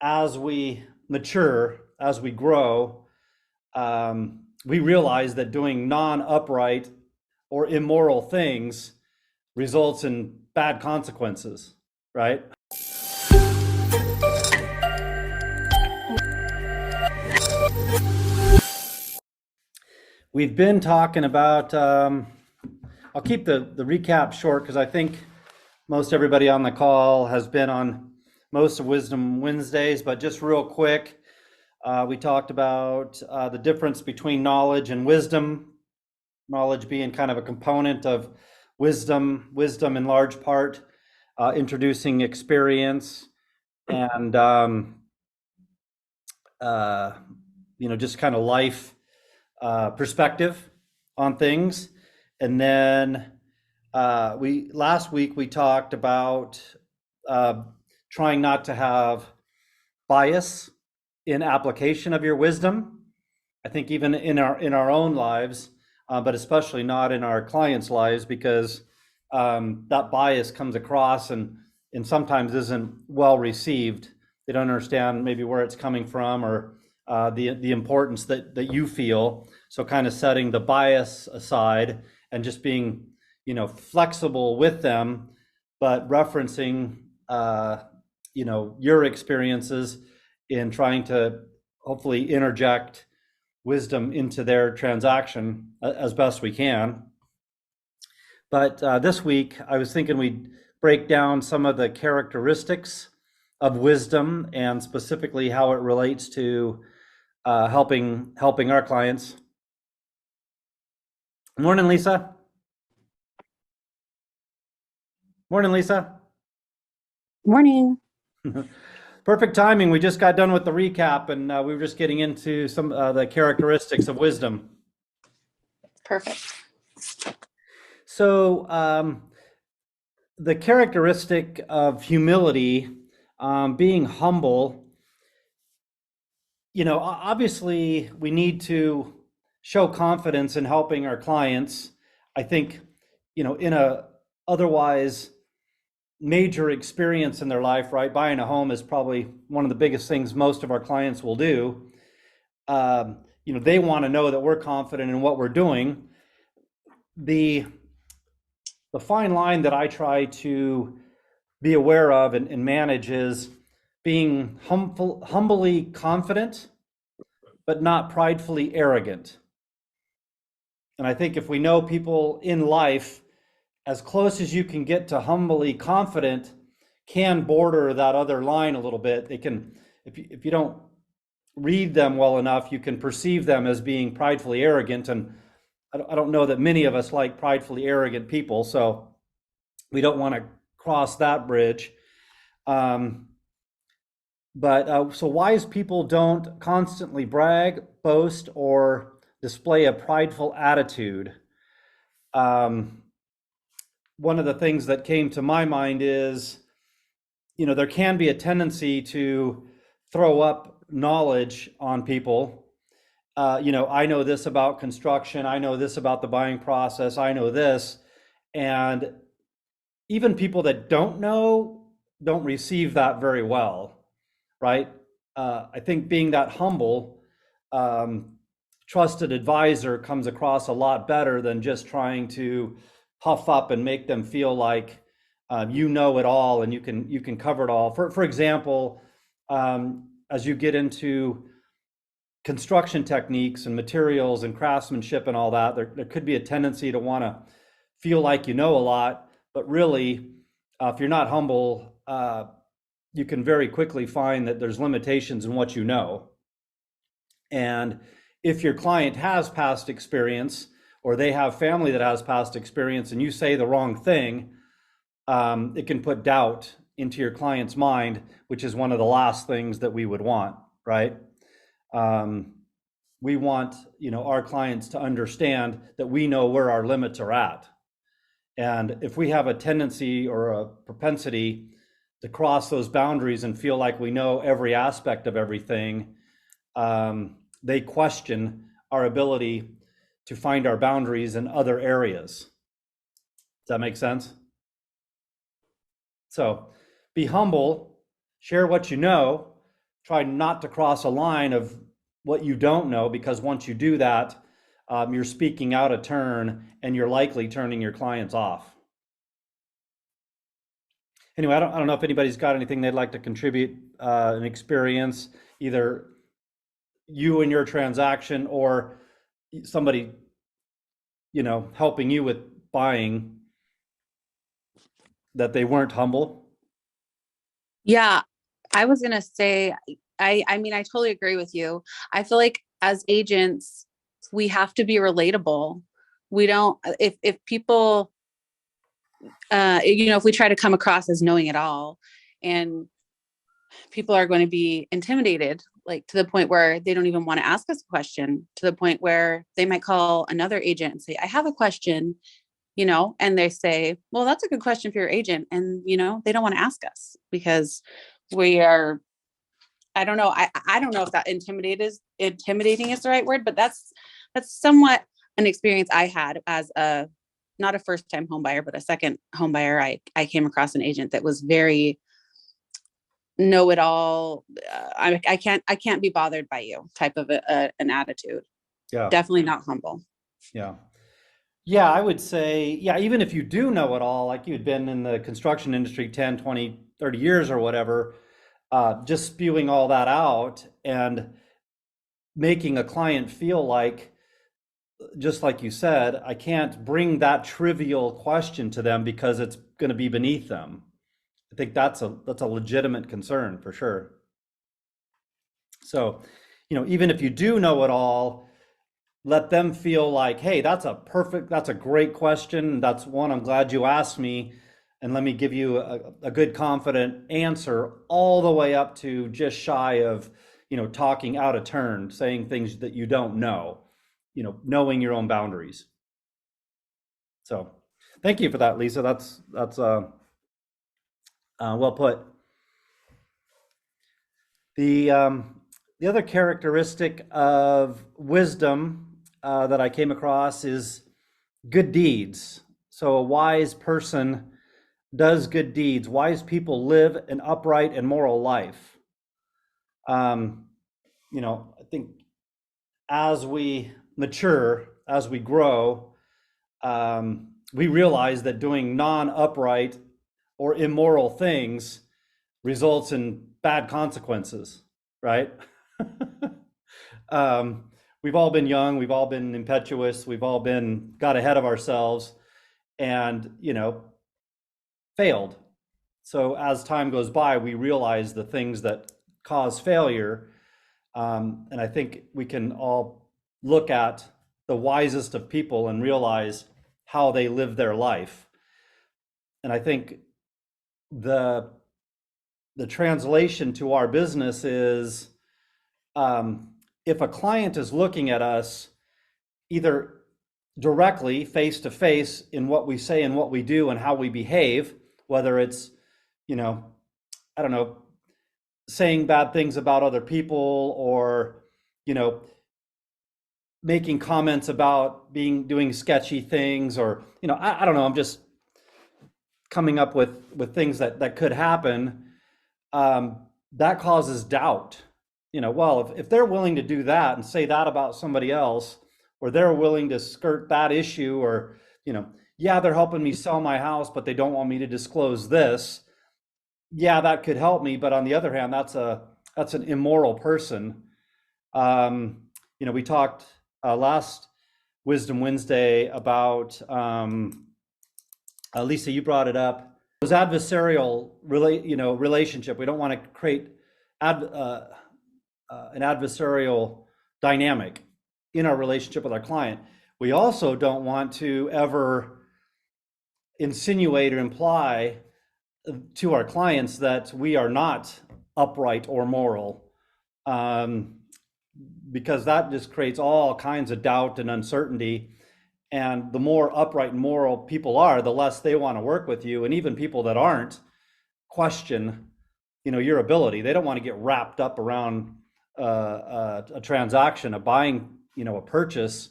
as we mature, as we grow, we realize that doing non-upright or immoral things results in bad consequences, right? We've been talking about, I'll keep the recap short because I think most everybody on the call has been on most of Wisdom Wednesdays, but just real quick, we talked about the difference between knowledge and wisdom, knowledge being kind of a component of wisdom in large part, introducing experience and, just kind of life perspective on things. And then last week we talked about trying not to have bias in application of your wisdom. I think even in our own lives, but especially not in our clients' lives, because that bias comes across and sometimes isn't well received. They don't understand maybe where it's coming from or the importance that you feel. So kind of setting the bias aside and just being, flexible with them, but referencing, your experiences in trying to hopefully interject wisdom into their transaction as best we can. But this week, I was thinking we'd break down some of the characteristics of wisdom and specifically how it relates to helping our clients. Morning, Lisa. Morning, Lisa. Morning. Perfect timing. We just got done with the recap, and we were just getting into some the characteristics of wisdom. Perfect. So the characteristic of humility, being humble, obviously we need to show confidence in helping our clients. I think, in a otherwise major experience in their life, right? Buying a home is probably one of the biggest things most of our clients will do. They want to know that we're confident in what we're doing. The fine line that I try to be aware of and manage is being humbly confident, but not pridefully arrogant. And I think if we know people in life, as close as you can get to humbly confident can border that other line a little bit. They can, if you don't read them well enough, you can perceive them as being pridefully arrogant. And I don't know that many of us like pridefully arrogant people, so we don't want to cross that bridge. So wise people don't constantly brag, boast, or display a prideful attitude. One of the things that came to my mind is, there can be a tendency to throw up knowledge on people. I know this about construction. I know this about the buying process. I know this. And even people that don't know don't receive that very well, right? I think being that humble, trusted advisor comes across a lot better than just trying to puff up and make them feel like you know it all and you can cover it all. For example, as you get into construction techniques and materials and craftsmanship and all that, there could be a tendency to want to feel like you know a lot, but really, if you're not humble, you can very quickly find that there's limitations in what you know. And if your client has past experience, or they have family that has past experience and you say the wrong thing, it can put doubt into your client's mind, which is one of the last things that we would want, right? We want, our clients to understand that we know where our limits are at. And if we have a tendency or a propensity to cross those boundaries and feel like we know every aspect of everything, they question our ability to find our boundaries in other areas. Does that make sense? So be humble, share what you know, try not to cross a line of what you don't know, because once you do that, you're speaking out of turn and you're likely turning your clients off. Anyway, I don't know if anybody's got anything they'd like to contribute, an experience, either you and your transaction or somebody, helping you with buying, that they weren't humble. Yeah, I was gonna say, I mean, I totally agree with you. I feel like as agents, we have to be relatable. We don't, if people, if we try to come across as knowing it all, and people are going to be intimidated, like to the point where they don't even want to ask us a question, to the point where they might call another agent and say, I have a question, and they say, well, that's a good question for your agent. And, they don't want to ask us because we are, I don't know. I don't know if that intimidating is the right word, but that's somewhat an experience I had as not a first time home buyer, but a second home buyer. I came across an agent that was very know it all. I can't be bothered by you type of an attitude. Yeah. Definitely not humble. Yeah. Yeah, I would say, yeah, even if you do know it all, like you'd been in the construction industry 10, 20, 30 years or whatever, just spewing all that out and making a client feel like, just like you said, I can't bring that trivial question to them because it's going to be beneath them. I think that's a legitimate concern for sure. So, even if you do know it all, let them feel like, hey, that's a great question. That's one I'm glad you asked me. And let me give you a good, confident answer, all the way up to just shy of, talking out of turn, saying things that you don't know, knowing your own boundaries. So thank you for that, Lisa. That's well put. The other characteristic of wisdom that I came across is good deeds. So a wise person does good deeds. Wise people live an upright and moral life. I think as we mature, as we grow, we realize that doing non-upright or immoral things results in bad consequences, right? We've all been young, we've all been impetuous, we've all got ahead of ourselves and, failed. So as time goes by, we realize the things that cause failure. And I think we can all look at the wisest of people and realize how they live their life. And I think the translation to our business is, if a client is looking at us either directly face to face in what we say and what we do and how we behave, whether it's, I don't know, saying bad things about other people or, making comments about doing sketchy things or, I don't know, I'm just coming up with things that could happen. That causes doubt. Well, if they're willing to do that and say that about somebody else, or they're willing to skirt that issue, or, yeah, they're helping me sell my house, but they don't want me to disclose this. Yeah, that could help me. But on the other hand, that's an immoral person. We talked last Wisdom Wednesday about, Lisa, you brought it up. It was adversarial relationship. We don't want to create an adversarial dynamic in our relationship with our client. We also don't want to ever insinuate or imply to our clients that we are not upright or moral, because that just creates all kinds of doubt and uncertainty. And the more upright and moral people are, the less they want to work with you. And even people that aren't question, your ability. They don't want to get wrapped up around a transaction, a buying, a purchase,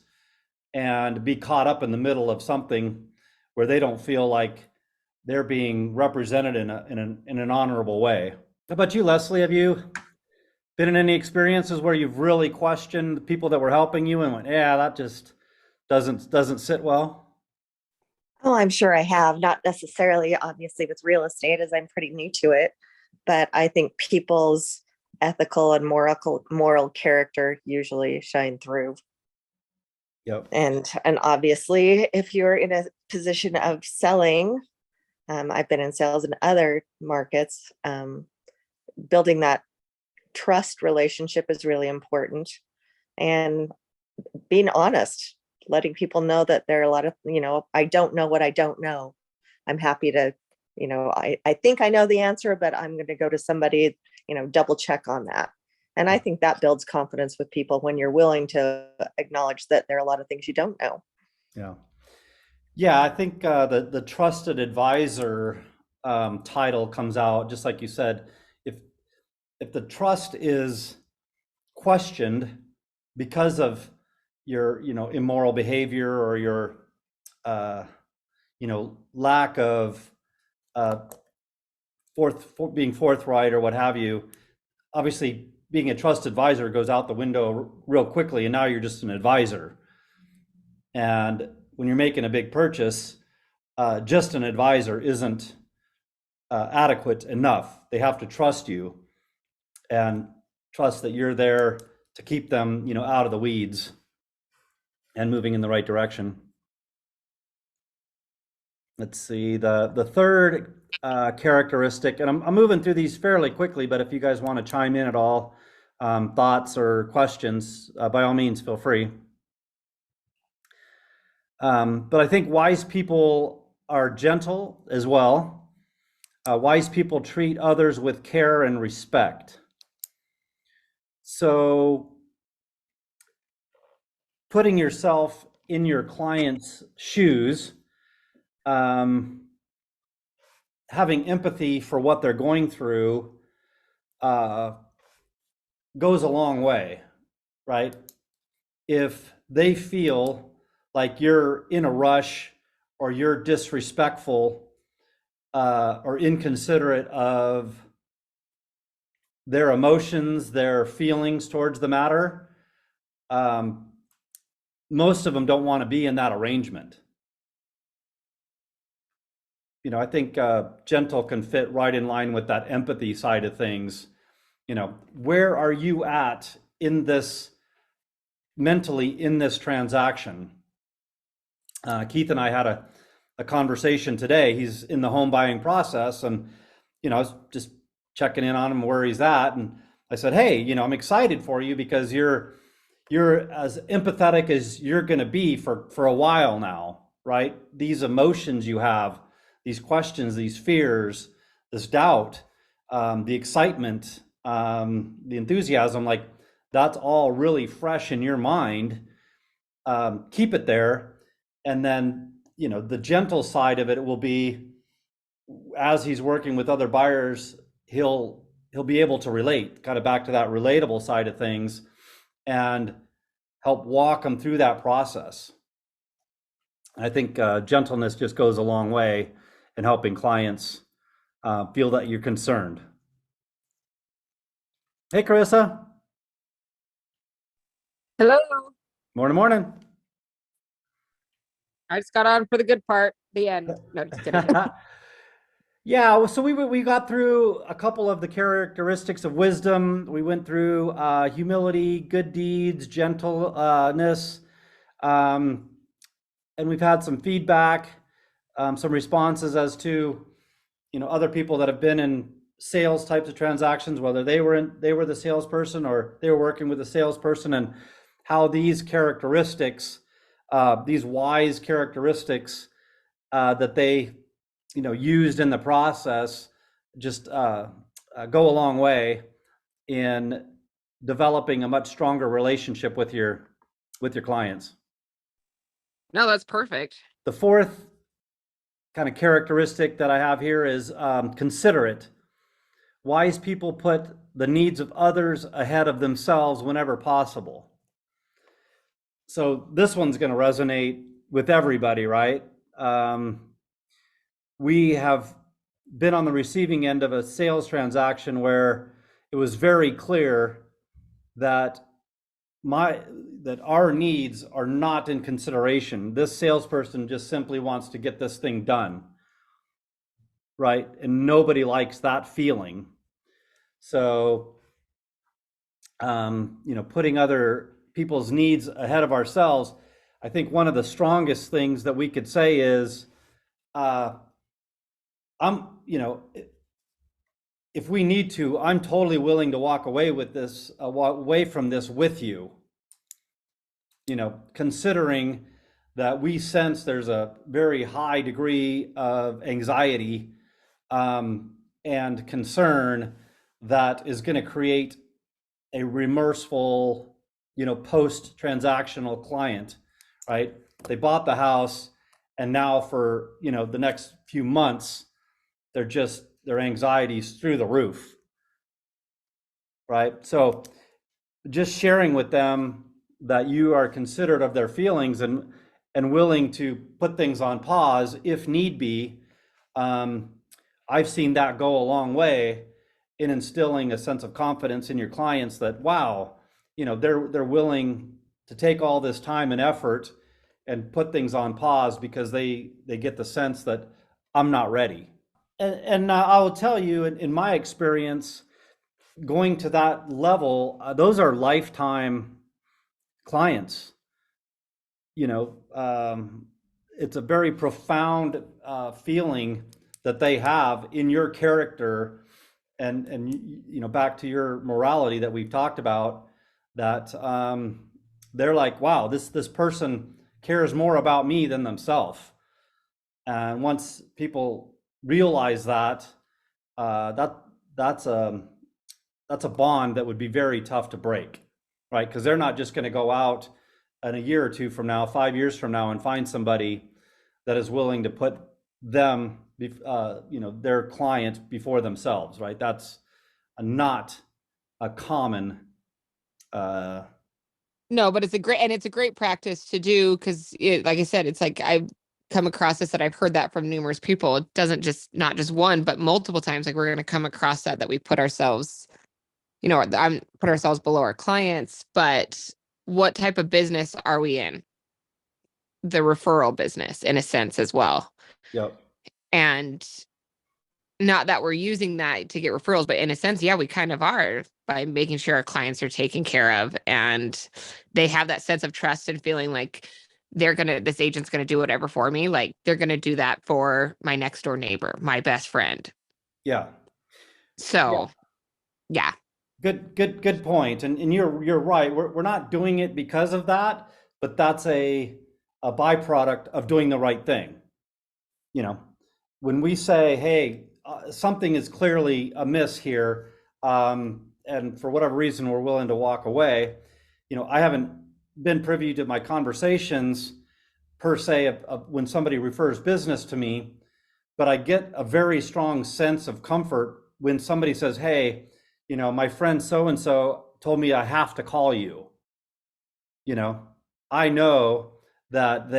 and be caught up in the middle of something where they don't feel like they're being represented in an honorable way. How about you, Leslie? Have you been in any experiences where you've really questioned the people that were helping you and went, yeah, that just doesn't sit well? Oh, I'm sure I have. Not necessarily, obviously, with real estate, as I'm pretty new to it, but I think people's ethical and moral character usually shine through. Yep. And obviously, if you're in a position of selling, I've been in sales in other markets. Building that trust relationship is really important, and being honest, letting people know that there are a lot of, I don't know what I don't know. I'm happy to, I think I know the answer, but I'm going to go to somebody, double check on that. And I think that builds confidence with people when you're willing to acknowledge that there are a lot of things you don't know. Yeah. Yeah, I think the trusted advisor title comes out just like you said. If if the trust is questioned because of your immoral behavior or your uh, lack of uh, being forthright or what have you, obviously being a trust advisor goes out the window real quickly, and now you're just an advisor. And when you're making a big purchase, just an advisor isn't adequate enough. They have to trust you and trust that you're there to keep them, out of the weeds and moving in the right direction. Let's see, the third characteristic, and I'm moving through these fairly quickly, but if you guys want to chime in at all, thoughts or questions, by all means, feel free. But I think wise people are gentle as well. Wise people treat others with care and respect. So putting yourself in your client's shoes, having empathy for what they're going through goes a long way, right? If they feel like you're in a rush or you're disrespectful or inconsiderate of their emotions, their feelings towards the matter, most of them don't want to be in that arrangement. I think gentle can fit right in line with that empathy side of things. Where are you at in this, mentally in this transaction? Keith and I had a conversation today. He's in the home buying process, and I was just checking in on him where he's at, and I said, hey, I'm excited for you because you're as empathetic as you're going to be for a while now, right? These emotions you have, these questions, these fears, this doubt, the excitement, the enthusiasm, like that's all really fresh in your mind. Keep it there. And then, the gentle side of it will be, as he's working with other buyers, he'll be able to relate, kind of back to that relatable side of things, and help walk them through that process. I think gentleness just goes a long way in helping clients feel that you're concerned. Hey, Carissa. Hello. Morning, morning. I just got on for the good part, the end. No, just kidding. Yeah, so we got through a couple of the characteristics of wisdom. We went through humility, good deeds, gentleness, and we've had some feedback, some responses as to other people that have been in sales types of transactions, whether they were the salesperson or they were working with a salesperson, and how these characteristics, these wise characteristics that they used in the process just go a long way in developing a much stronger relationship with your clients. No, that's perfect. The fourth kind of characteristic that I have here is considerate. Wise people put the needs of others ahead of themselves whenever possible. So this one's going to resonate with everybody, right? We have been on the receiving end of a sales transaction where it was very clear that our needs are not in consideration. This salesperson just simply wants to get this thing done, right? And nobody likes that feeling. So, putting other people's needs ahead of ourselves, I think one of the strongest things that we could say is, if we need to, I'm totally willing to walk away with this, away from this with you. Considering that we sense there's a very high degree of anxiety and concern that is going to create a remorseful, post-transactional client, right? They bought the house, and now for, the next few months, their anxiety's through the roof, right? So just sharing with them that you are considerate of their feelings and willing to put things on pause if need be. I've seen that go a long way in instilling a sense of confidence in your clients that, wow, they're willing to take all this time and effort and put things on pause because they get the sense that I'm not ready. And I will tell you, in my experience, going to that level, those are lifetime clients. It's a very profound feeling that they have in your character, and back to your morality that we've talked about, that they're like, wow, this person cares more about me than themselves. And once people realize that, that's a bond that would be very tough to break, right? Because they're not just going to go out in a year or two from now, 5 years from now, and find somebody that is willing to put them, their client before themselves, right? That's not a common. No, but it's a great practice to do because, like I said, it's like I've come across this, that I've heard that from numerous people. It doesn't not just one, but multiple times. Like we're going to come across that we put ourselves, put ourselves below our clients. But what type of business are we in? The referral business, in a sense, as well. Yep. And not that we're using that to get referrals, but in a sense, yeah, we kind of are, by making sure our clients are taken care of and they have that sense of trust and feeling like this agent's going to do whatever for me. Like they're going to do that for my next door neighbor, my best friend. Yeah. So, yeah. Good point. And you're right. We're not doing it because of that, but that's a byproduct of doing the right thing. When we say, hey, something is clearly amiss here, and for whatever reason we're willing to walk away, I haven't been privy to my conversations per se of when somebody refers business to me, but I get a very strong sense of comfort when somebody says, hey, my friend so-and-so told me I have to call you. I know that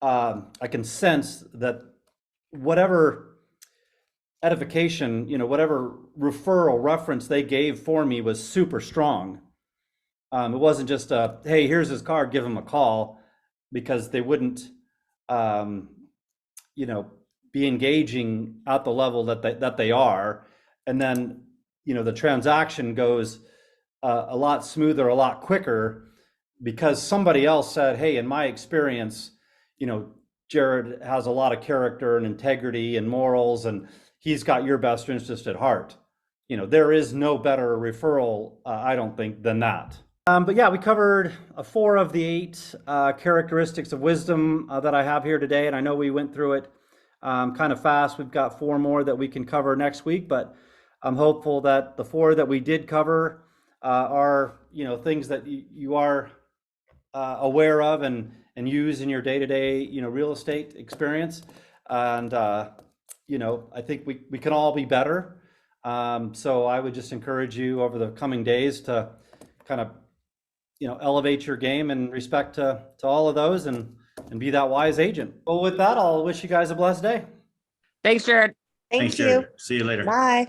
I can sense that whatever edification, whatever referral reference they gave for me was super strong. It wasn't just hey, here's his card, give him a call, because they wouldn't, be engaging at the level that they are. And then, the transaction goes a lot smoother, a lot quicker, because somebody else said, hey, in my experience, Jared has a lot of character and integrity and morals, and he's got your best interest at heart. There is no better referral, I don't think, than that. But yeah, we covered 4 of the 8 characteristics of wisdom that I have here today, and I know we went through it kind of fast. We've got 4 more that we can cover next week, but I'm hopeful that the 4 that we did cover are, things that you are aware of and use in your day-to-day, real estate experience. And, I think we can all be better. So I would just encourage you over the coming days to kind of, elevate your game in respect to all of those and be that wise agent. Well, with that, I'll wish you guys a blessed day. Thanks, Jared. Thank Thanks, you. Jared. See you later. Bye.